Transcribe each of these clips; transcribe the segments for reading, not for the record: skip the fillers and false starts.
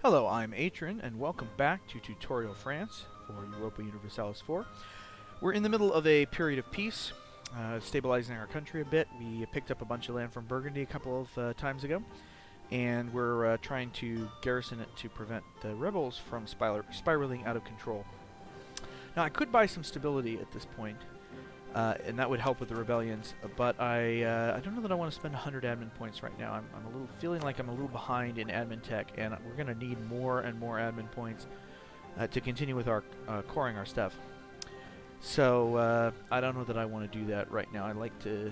Hello, I'm Atron, and welcome back to Tutorial France for Europa Universalis 4. We're in the middle of a period of peace, stabilizing our country a bit. We picked up a bunch of land from Burgundy a couple of times ago, and we're trying to garrison it to prevent the rebels from spiraling out of control. Now, I could buy some stability at this point, and that would help with the rebellions. But I don't know that I want to spend 100 admin points right now. I'm a little feeling like I'm a little behind in admin tech, and we're going to need more and more admin points to continue with our coring our stuff. So I don't know that I want to do that right now. I like to.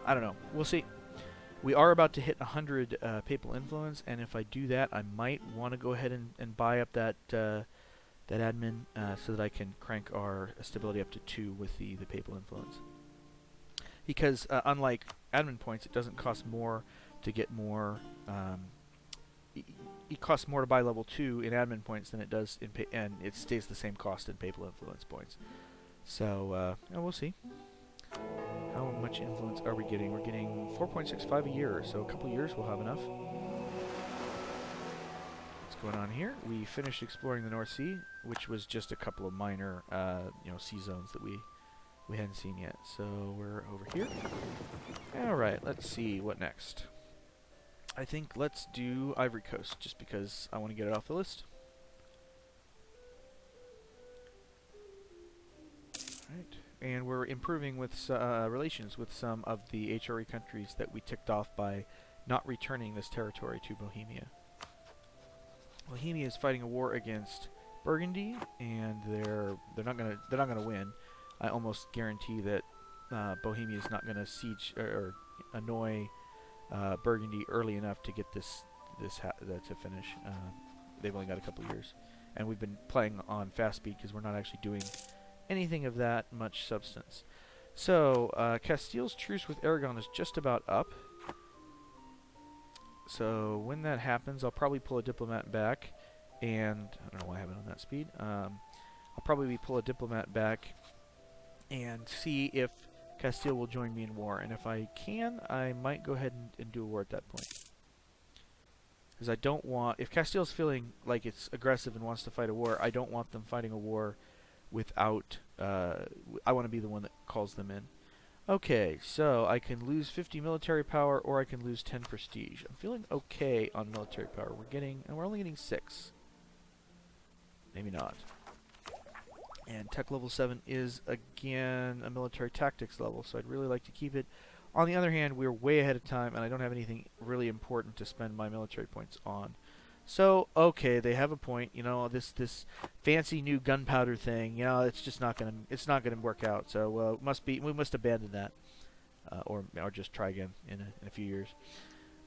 I don't know. We'll see. We are about to hit 100 papal influence, and if I do that, I might want to go ahead and buy up that admin so that I can crank our stability up to 2 with the papal influence. Because unlike admin points, it doesn't cost more to get more. It costs more to buy level 2 in admin points than it does and it stays the same cost in papal influence points. So we'll see. How much influence are we getting? We're getting 4.65 a year, so a couple years we'll have enough. Going on here. We finished exploring the North Sea, which was just a couple of minor, sea zones that we hadn't seen yet. So we're over here. All right, let's see what next. I think let's do Ivory Coast, just because I want to get it off the list. All right, and we're improving with relations with some of the HRE countries that we ticked off by not returning this territory to Bohemia. Bohemia is fighting a war against Burgundy, and they're not gonna win. I almost guarantee that Bohemia is not gonna siege or annoy Burgundy early enough to get this to finish. They've only got a couple years, and we've been playing on fast speed because we're not actually doing anything of that much substance. So Castile's truce with Aragon is just about up. So when that happens, I'll probably pull a diplomat back, and I don't know why I have it on that speed. I'll probably pull a diplomat back and see if Castile will join me in war. And if I can, I might go ahead and do a war at that point. Because I don't want, if Castile's feeling like it's aggressive and wants to fight a war, I don't want them fighting a war without, I want to be the one that calls them in. Okay, so I can lose 50 military power, or I can lose 10 prestige. I'm feeling okay on military power. We're only getting 6. Maybe not. And tech level 7 is, again, a military tactics level, so I'd really like to keep it. On the other hand, we're way ahead of time, and I don't have anything really important to spend my military points on. So, okay, they have a point. You know, this fancy new gunpowder thing. You know, it's just not gonna work out. So, we must abandon that, or just try again in a few years.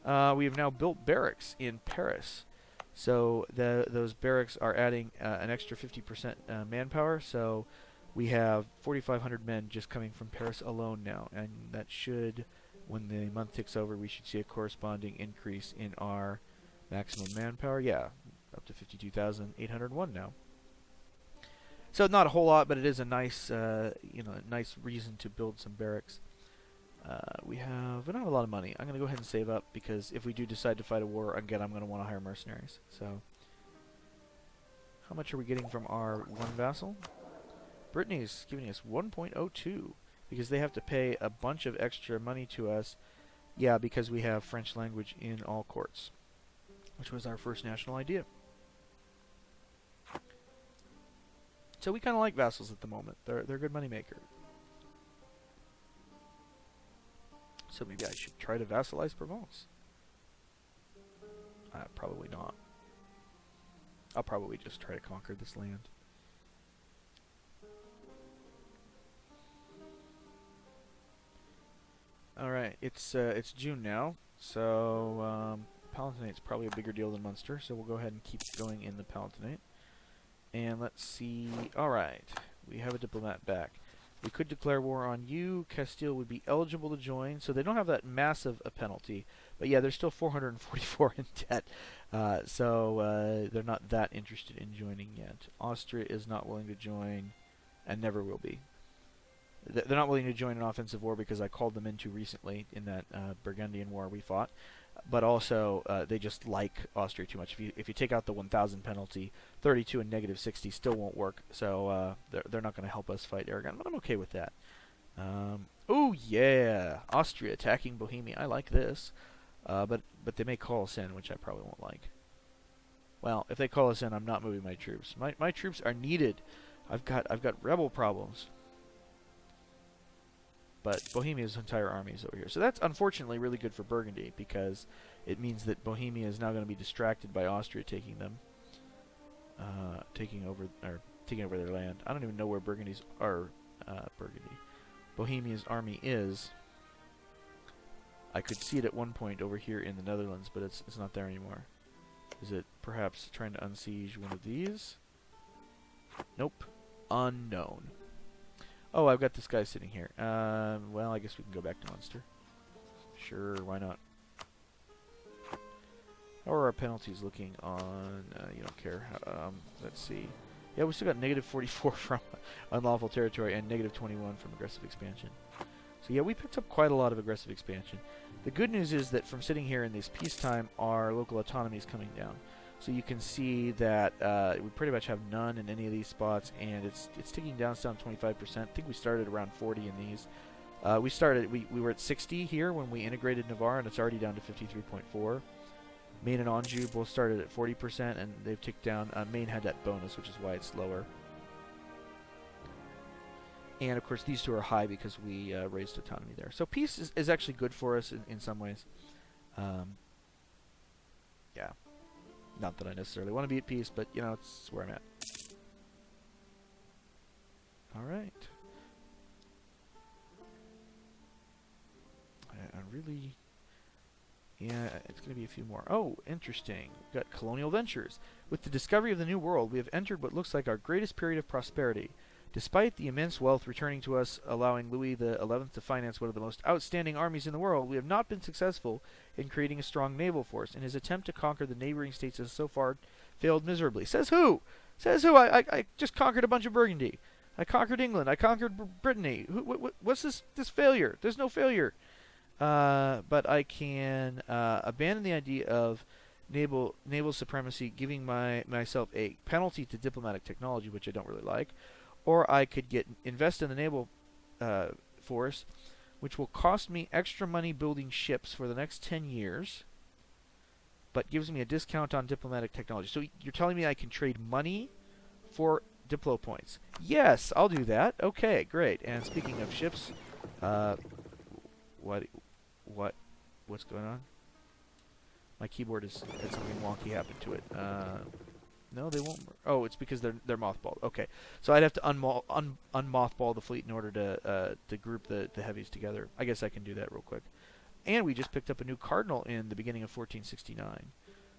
We have now built barracks in Paris. So those barracks are adding an extra 50% manpower. So we have 4,500 men just coming from Paris alone now, and that should, when the month ticks over, we should see a corresponding increase in our maximum manpower. Yeah, up to 52,801 now. So not a whole lot, but it is a nice, nice reason to build some barracks. We don't have a lot of money. I'm going to go ahead and save up, because if we do decide to fight a war, again, I'm going to want to hire mercenaries. So, how much are we getting from our one vassal? Brittany is giving us 1.02, because they have to pay a bunch of extra money to us. Yeah, because we have French language in all courts, which was our first national idea. So we kind of like vassals at the moment. They're a good money maker. So maybe I should try to vassalize Provence. Probably not. I'll probably just try to conquer this land. Alright, it's June now, so Palatinate's probably a bigger deal than Munster, so we'll go ahead and keep going in the Palatinate. And let's see. Alright, we have a diplomat back. We could declare war on you. Castile would be eligible to join, so they don't have that massive a penalty. But yeah, they're still 444 in debt, so they're not that interested in joining yet. Austria is not willing to join, and never will be. They're not willing to join an offensive war because I called them in too recently in that Burgundian war we fought. but also they just like Austria too much. If you take out the 1,000 penalty, 32 and negative 60 still won't work. So they're not going to help us fight Aragon, but I'm okay with that. Oh yeah, Austria attacking Bohemia. I like this, but they may call us in, which I probably won't like. Well, if they call us in, I'm not moving my troops. My troops are needed. I've got rebel problems. But Bohemia's entire army is over here. So that's unfortunately really good for Burgundy, because it means that Bohemia is now going to be distracted by Austria taking them, taking over their land. I don't even know where Bohemia's army is. I could see it at one point over here in the Netherlands, but it's not there anymore. Is it perhaps trying to unsiege one of these? Nope. Unknown. Oh, I've got this guy sitting here. Well, I guess we can go back to Munster. Sure, why not? How are our penalties looking on... you don't care. Let's see. Yeah, we still got negative 44 from unlawful territory and negative 21 from aggressive expansion. So yeah, we picked up quite a lot of aggressive expansion. The good news is that from sitting here in this peacetime, our local autonomy is coming down. So you can see that we pretty much have none in any of these spots, and it's ticking down to 25%. I think we started around 40 in these. We were at 60 here when we integrated Navarre, and it's already down to 53.4. Maine and Anjou both started at 40%, and they've ticked down. Maine had that bonus, which is why it's lower. And of course, these two are high because we raised autonomy there. So peace is actually good for us in some ways. Yeah. Not that I necessarily want to be at peace, but, you know, it's where I'm at. Alright. I really... Yeah, it's going to be a few more. Oh, interesting. We've got colonial ventures. With the discovery of the New World, we have entered what looks like our greatest period of prosperity. Despite the immense wealth returning to us, allowing Louis XI to finance one of the most outstanding armies in the world, we have not been successful in creating a strong naval force, and his attempt to conquer the neighboring states has so far failed miserably. Says who? Says who? I just conquered a bunch of Burgundy. I conquered England. I conquered Brittany. What's this failure? There's no failure. But I can abandon the idea of naval supremacy, giving myself a penalty to diplomatic technology, which I don't really like. Or I could invest in the naval force, which will cost me extra money building ships for the next 10 years, but gives me a discount on diplomatic technology. So you're telling me I can trade money for Diplo points? Yes, I'll do that. Okay, great. And speaking of ships, what's going on? My keyboard had something wonky happen to it. No, they won't. Oh, it's because they're mothballed. Okay, so I'd have to unmothball the fleet in order to group the heavies together. I guess I can do that real quick. And we just picked up a new cardinal in the beginning of 1469.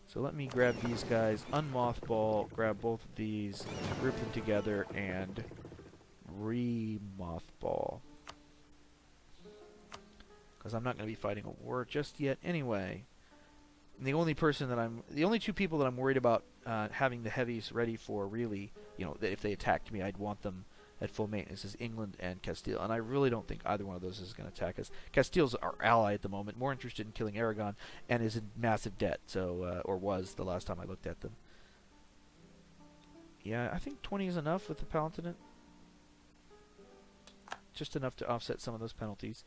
So let me grab these guys, unmothball, grab both of these, group them together, and re-mothball. Because I'm not going to be fighting a war just yet anyway. And the only two people that I'm worried about having the heavies ready for, really, you know, that if they attacked me, I'd want them at full maintenance, is England and Castile. And I really don't think either one of those is going to attack us. Castile's our ally at the moment, more interested in killing Aragon, and is in massive debt, so or was the last time I looked at them. Yeah, I think 20 is enough with the Palatinate. Just enough to offset some of those penalties.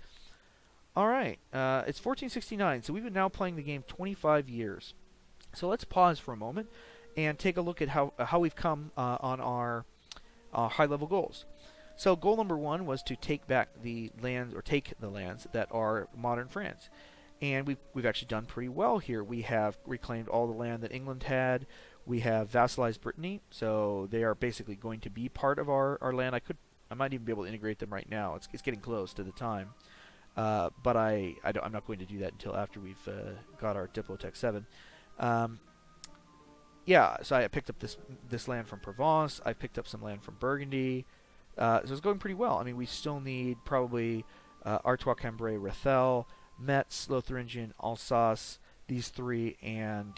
Alright, it's 1469, so we've been now playing the game 25 years. So let's pause for a moment and take a look at how we've come on our high-level goals. So goal number 1 was to take back the lands, or take the lands that are modern France. And we've actually done pretty well here. We have reclaimed all the land that England had. We have vassalized Brittany, so they are basically going to be part of our land. I might even be able to integrate them right now. It's getting close to the time. But I'm not going to do that until after we've got our Diplotech 7. Yeah, so I picked up this land from Provence. I picked up some land from Burgundy. So it's going pretty well. I mean, we still need probably Artois, Cambrai, Rethel, Metz, Lotharingian, Alsace, these three, and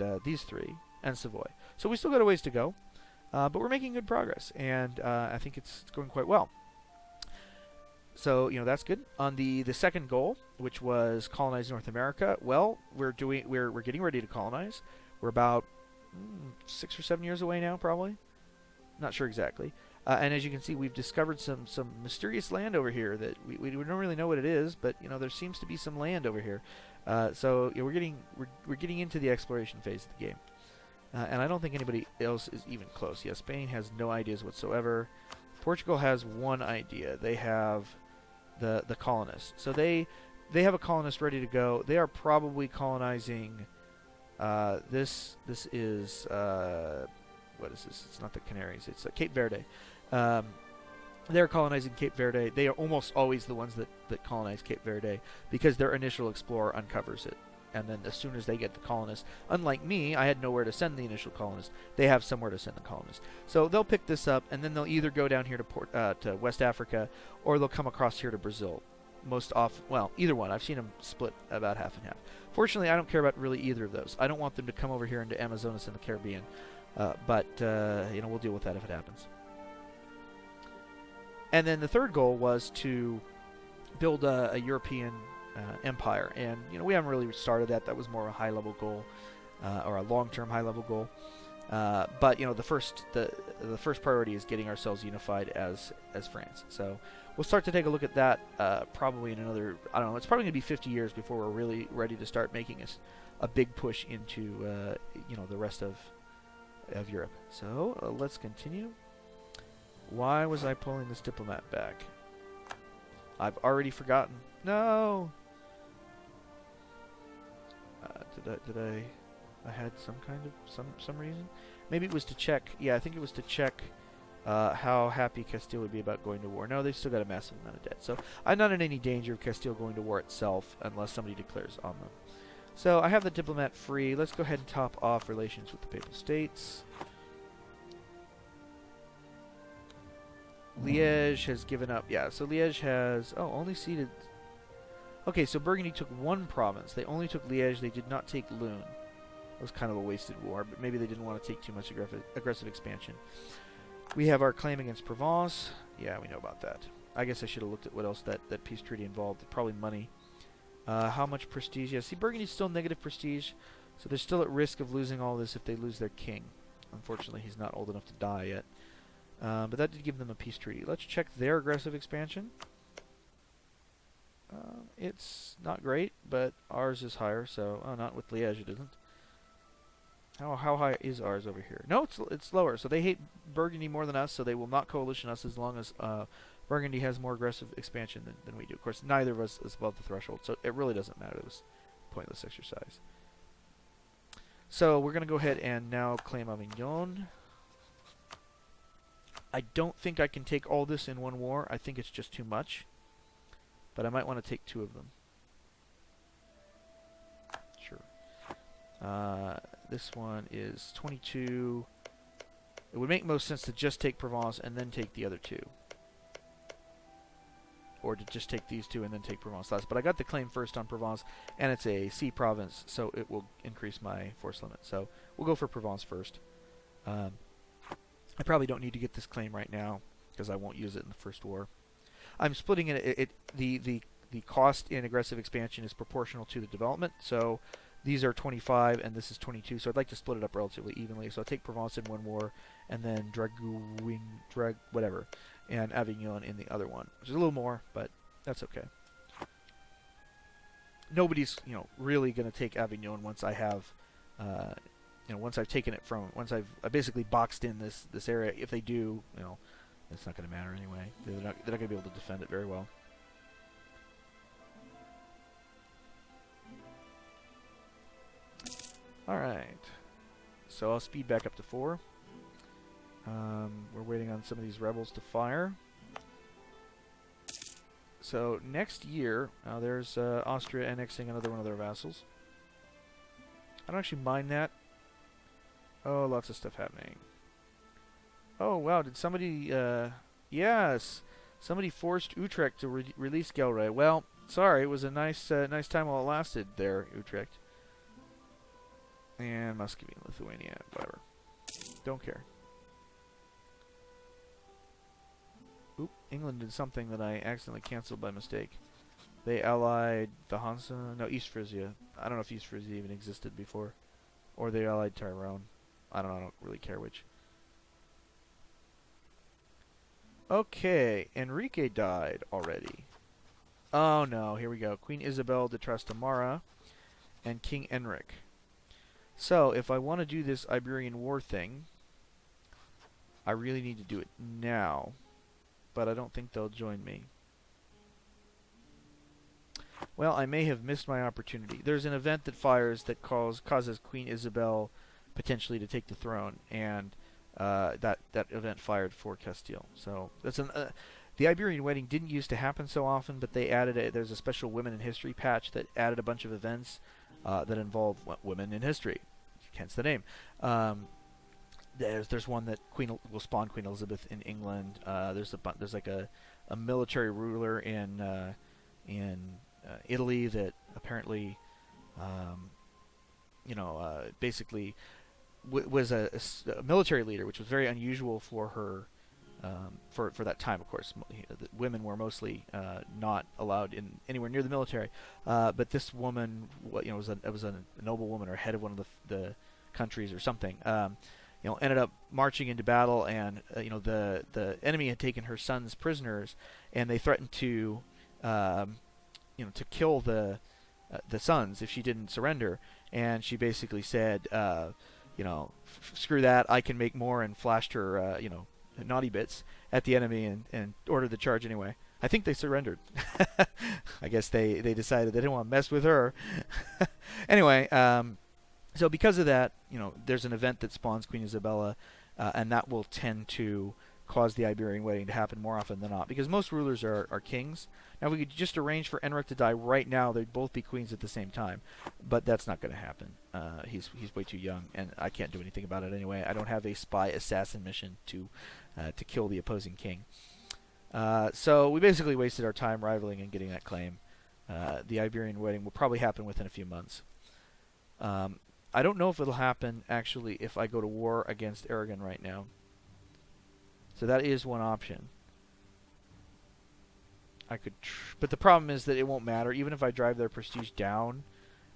Savoy. So we still got a ways to go, but we're making good progress, and I think it's going quite well. So, you know, that's good. On the second goal, which was colonize North America, well, we're getting ready to colonize. We're about 6 or 7 years away now, probably. Not sure exactly. And as you can see, we've discovered some mysterious land over here that we don't really know what it is, but you know there seems to be some land over here. So you know, we're getting into the exploration phase of the game, and I don't think anybody else is even close. Yeah, Spain has no ideas whatsoever. Portugal has one idea. They have the colonists. So they have a colonist ready to go. They are probably colonizing. This is what is this? It's not the Canaries. It's Cape Verde. They're colonizing Cape Verde. They are almost always the ones that colonize Cape Verde because their initial explorer uncovers it. And then as soon as they get the colonists, unlike me, I had nowhere to send the initial colonists. They have somewhere to send the colonists. So they'll pick this up, and then they'll either go down here to West Africa, or they'll come across here to Brazil. Most often, well, either one. I've seen them split about half and half. Fortunately, I don't care about really either of those. I don't want them to come over here into Amazonas and the Caribbean. But you know, we'll deal with that if it happens. And then the third goal was to build a European empire, and you know we haven't really started that. That was more a high-level goal, or a long-term high-level goal. But you know the first priority is getting ourselves unified as France. So we'll start to take a look at that probably in another, I don't know, it's probably going to be 50 years before we're really ready to start making a big push into you know the rest of Europe. So let's continue. Why was I pulling this diplomat back? I've already forgotten. No. Did I had some kind of some reason? Maybe it was to check. Yeah, I think it was to check how happy Castile would be about going to war. No, they've still got a massive amount of debt. So I'm not in any danger of Castile going to war itself unless somebody declares on them. So I have the diplomat free. Let's go ahead and top off relations with the Papal States. Liège has given up. Yeah, so Liège has only ceded. Okay, so Burgundy took one province. They only took Liège. They did not take Lune. It was kind of a wasted war, but maybe they didn't want to take too much aggressive expansion. We have our claim against Provence. Yeah, we know about that. I guess I should have looked at what else that peace treaty involved. Probably money. How much prestige? Yeah, see, Burgundy's still negative prestige, so they're still at risk of losing all this if they lose their king. Unfortunately, he's not old enough to die yet. But that did give them a peace treaty. Let's check their aggressive expansion. It's not great, but ours is higher, so... Oh, not with Liège, it isn't. How high is ours over here? No, it's lower. So they hate Burgundy more than us, so they will not coalition us as long as Burgundy has more aggressive expansion than we do. Of course, neither of us is above the threshold, so it really doesn't matter. It was a pointless exercise. So we're going to go ahead and now claim Avignon. I don't think I can take all this in one war. I think it's just too much. But I might want to take two of them. Sure. This one is 22. It would make most sense to just take Provence and then take the other two. Or to just take these two and then take Provence last. But I got the claim first on Provence, and it's a sea province, so it will increase my force limit. So we'll go for Provence first. I probably don't need to get this claim right now because I won't use it in the first war. I'm splitting it. The cost in aggressive expansion is proportional to the development. So these are 25 and this is 22. So I'd like to split it up relatively evenly. So I'll take Provence in one war and then and Avignon in the other one, which is a little more, but that's okay. Nobody's really going to take Avignon once I have. Once I've taken it once I've basically boxed in this area. If they do, it's not going to matter anyway. They're not going to be able to defend it very well. All right. So I'll speed back up to 4. We're waiting on some of these rebels to fire. So next year, there's Austria annexing another one of their vassals. I don't actually mind that. Oh, lots of stuff happening. Oh, wow. Did somebody... yes. Somebody forced Utrecht to release Gelre. Well, sorry. It was a nice time while it lasted there, Utrecht. And Muscovy and Lithuania. Whatever. Don't care. Oop, England did something that I accidentally canceled by mistake. They allied the Hansa. No, East Frisia. I don't know if East Frisia even existed before. Or they allied Tyrone. I don't know. I don't really care which. Okay, Enrique died already. Oh no, here we go. Queen Isabella de Trastamara and King Enric. So, if I want to do this Iberian War thing, I really need to do it now. But I don't think they'll join me. Well, I may have missed my opportunity. There's an event that fires that causes Queen Isabel potentially to take the throne, and that event fired for Castile. So that's the Iberian wedding didn't used to happen so often, but they added there's a special Women in History patch that added a bunch of events that involve women in history, hence the name. There's one that will spawn Queen Elizabeth in England. There's like a military ruler in Italy that apparently, basically was a military leader, which was very unusual for her, for that time. Of course, women were mostly not allowed anywhere near the military. But this woman, was a noble woman or head of one of the countries or something. Ended up marching into battle, and the enemy had taken her sons prisoners, and they threatened to kill the sons if she didn't surrender. And she basically said, screw that, I can make more, and flashed her, naughty bits at the enemy and ordered the charge anyway. I think they surrendered. I guess they decided they didn't want to mess with her. Anyway, so because of that, there's an event that spawns Queen Isabella, and that will tend to cause the Iberian wedding to happen more often than not, because most rulers are kings. Now, we could just arrange for Enric to die right now. They'd both be queens at the same time, but that's not going to happen. He's way too young, and I can't do anything about it anyway. I don't have a spy assassin mission to kill the opposing king. So we basically wasted our time rivaling and getting that claim. The Iberian wedding will probably happen within a few months. I don't know if it'll happen, actually, if I go to war against Aragon right now. So that is one option. I could, but the problem is that it won't matter. Even if I drive their prestige down,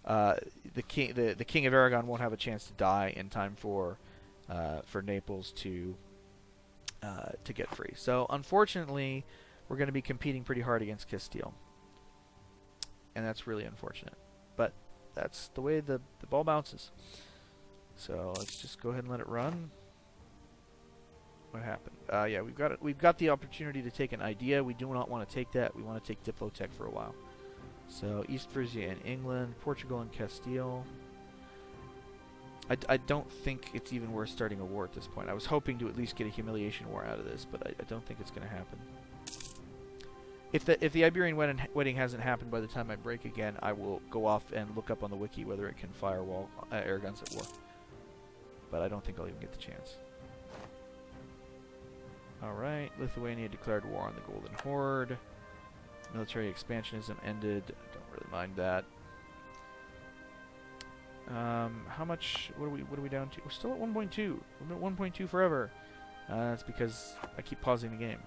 the king of Aragon won't have a chance to die in time for Naples to get free. So unfortunately, we're going to be competing pretty hard against Castile, and that's really unfortunate. But that's the way the ball bounces. So let's just go ahead and let it run. What happened? Yeah, we've got the opportunity to take an idea. We do not want to take that. We want to take Diplotech for a while. So East Frisia and England, Portugal and Castile. I don't think it's even worth starting a war at this point. I was hoping to at least get a humiliation war out of this, but I don't think it's going to happen. If the Iberian wedding hasn't happened by the time I break again, I will go off and look up on the wiki whether it can firewall Aragon's at war. But I don't think I'll even get the chance. Alright, Lithuania declared war on the Golden Horde. Military expansionism ended. I don't really mind that. How much? What are we down to? We're still at 1.2. We've been at 1.2 forever. That's because I keep pausing the game.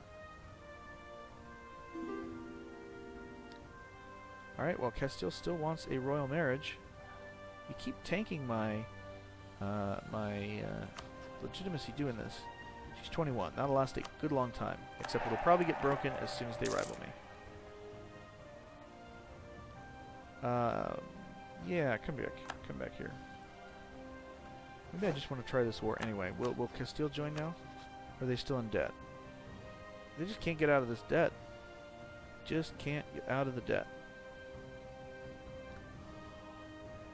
Alright, well, Castile still wants a royal marriage. You keep tanking my legitimacy doing this. She's 21. That'll last a good long time. Except it'll probably get broken as soon as they rival me. Yeah, come back here. Maybe I just want to try this war anyway. Will Castile join now? Or are they still in debt? They just can't get out of this debt. Just can't get out of the debt.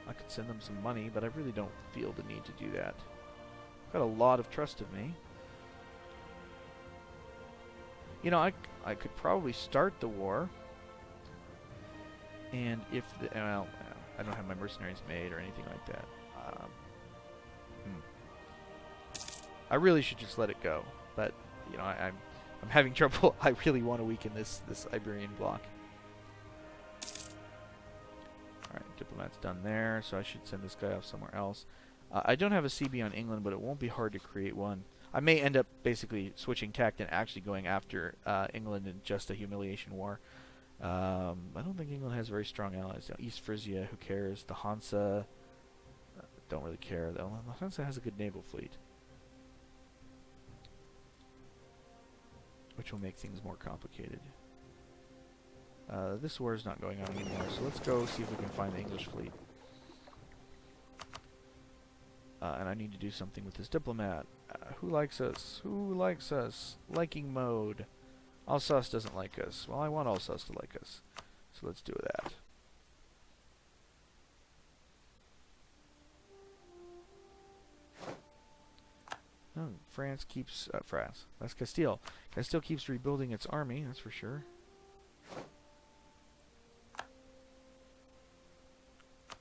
I could send them some money, but I really don't feel the need to do that. Got a lot of trust in me. You know, I could probably start the war. And if well, I don't have my mercenaries made or anything like that. I really should just let it go, but you know, I'm having trouble. I really want to weaken this Iberian bloc. All right, diplomat's done there, so I should send this guy off somewhere else. I don't have a CB on England, but it won't be hard to create one. I may end up basically switching tact and actually going after England in just a humiliation war. I don't think England has very strong allies. East Frisia, who cares? The Hansa, don't really care. The Hansa has a good naval fleet, which will make things more complicated. This war is not going on anymore, so let's go see if we can find the English fleet. And I need to do something with this diplomat. Who likes us? Who likes us? Liking mode. Alsace doesn't like us. Well, I want Alsace to like us. So let's do that. Oh, France keeps... France. That's Castile. Castile keeps rebuilding its army, that's for sure.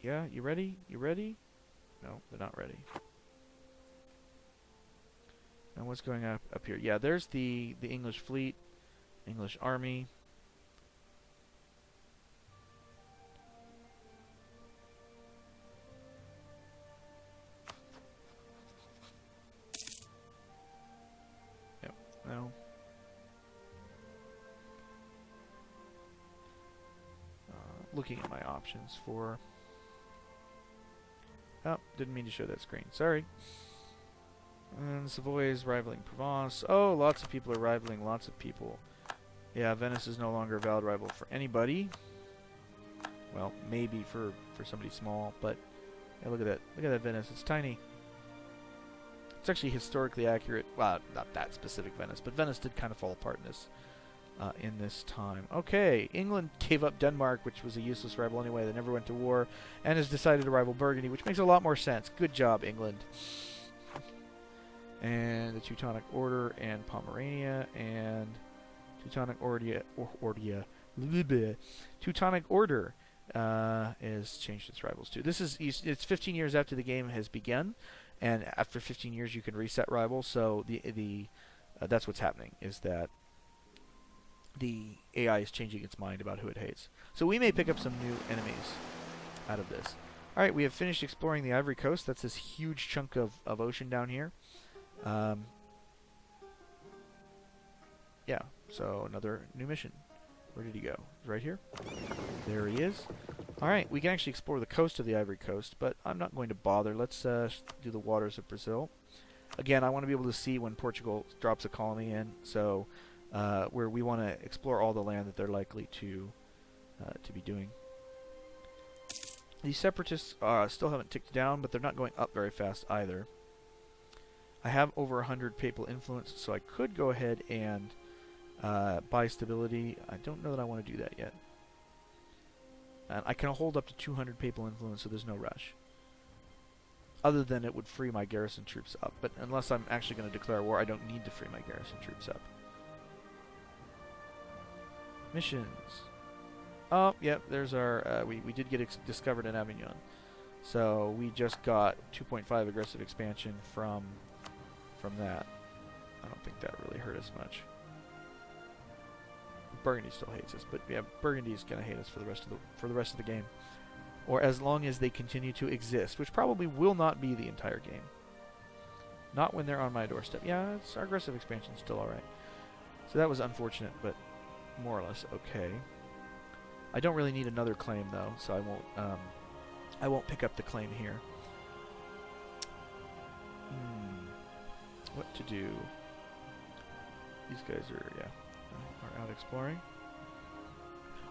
Yeah, you ready? You ready? No, they're not ready. And what's going up here? Yeah, there's the English fleet, English army. Yep, no. Looking at my options for... Oh, didn't mean to show that screen. Sorry. And Savoy is rivaling Provence. Oh, lots of people are rivaling lots of people. Yeah, Venice is no longer a valid rival for anybody. Well, maybe for somebody small, but yeah, look at that. Look at that Venice. It's tiny. It's actually historically accurate. Well, not that specific Venice, but Venice did kind of fall apart in this time. Okay, England gave up Denmark, which was a useless rival anyway. They never went to war, and has decided to rival Burgundy, which makes a lot more sense. Good job, England. And the Teutonic Order and Pomerania and Teutonic Teutonic Order is changed its rivals too. This is it's 15 years after the game has begun, and after 15 years you can reset rivals. So that's what's happening, is that the AI is changing its mind about who it hates. So we may pick up some new enemies out of this. All right, we have finished exploring the Ivory Coast. That's this huge chunk of ocean down here. Yeah, so another new mission. Where did he go? Right here? There he is. Alright, we can actually explore the coast of the Ivory Coast, but I'm not going to bother. Let's do the waters of Brazil. Again, I want to be able to see when Portugal drops a colony in, so where we want to explore all the land that they're likely to be doing. The separatists still haven't ticked down, but they're not going up very fast either. I have over 100 papal influence, so I could go ahead and buy stability. I don't know that I want to do that yet. And I can hold up to 200 papal influence, so there's no rush. Other than it would free my garrison troops up. But unless I'm actually going to declare war, I don't need to free my garrison troops up. Missions. Oh, yep, there's our... we did get discovered in Avignon. So we just got 2.5 aggressive expansion from that. I don't think that really hurt us much. Burgundy still hates us, but yeah, Burgundy's gonna hate us for the rest of the game, or as long as they continue to exist, which probably will not be the entire game. Not when they're on my doorstep. Yeah, our aggressive expansion's still all right. So that was unfortunate, but more or less okay. I don't really need another claim though, so I won't pick up the claim here. What to do? These guys are out exploring.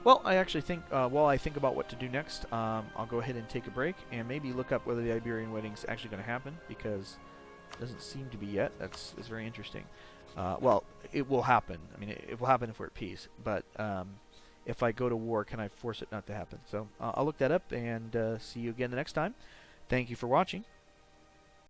Well, I actually think while I think about what to do next, I'll go ahead and take a break and maybe look up whether the Iberian wedding's actually going to happen, because it doesn't seem to be yet. That's very interesting. Well, it will happen. I mean, it will happen if we're at peace. But if I go to war, can I force it not to happen? So I'll look that up and see you again the next time. Thank you for watching.